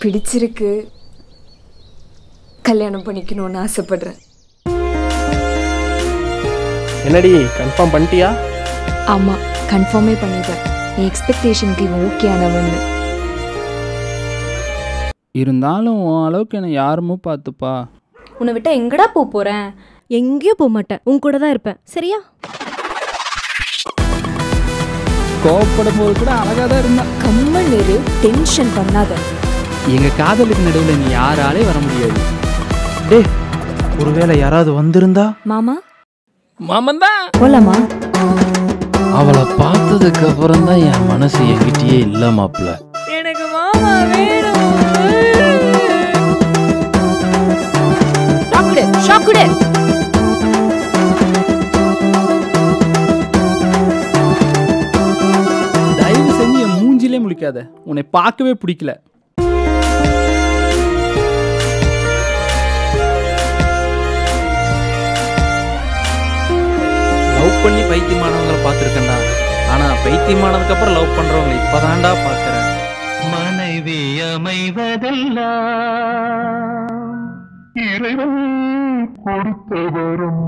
பிடிச்சிருக்கு, கல்யாணம் பண்ணிக்கணும்னு ஆசைப்படுறேன். என்னடி கன்ஃபார்ம் பண்ணிட்டியா? ஆமா, கன்ஃபார்மே பண்ணிட்டேன். என் எக்ஸ்பெக்டேஷனுக்கு இவன் ஓகே ஆனவன்னு. இருந்தாலும் உன் அளவுக்கு என்னை யாருமோ பார்த்துப்பா. உன்னை விட்டா எங்கடா போறேன்? எங்கேயும் போக மாட்டேன், உன் கூட தான் இருப்பேன். சரியா? கோவப்படும் போது கூட அழகாக தான் இருந்தா. கம்மல் நேரு, டென்ஷன் பண்ணாத. எங்கள் காதலுக்கு நடுவில் நீ யாராலே வர முடியாது. டே, ஒருவேளை யாராவது வந்திருந்தா? மாமா மாமன் தான் போலாமா? அவளை பார்த்ததுக்கு அப்புறம் தான் என் மனசு என்கிட்டயே இல்ல மாப்ள. எனக்கு மாமா வேணும். ஷாக்குடு. தயவு செஞ்சு என் மூஞ்சிலே முழிக்காத, உன்னை பார்க்கவே பிடிக்கல. லவ் பண்ணி பைத்தியமானவங்களை பார்த்துருக்கேன்டா, ஆனா பைத்தியமானதுக்கு அப்புறம் லவ் பண்றவங்களை இப்பதான்டா பார்க்கறேன். மனைவி அமைவதெல்லாம் இறைவன் கொடுத்த வரம்.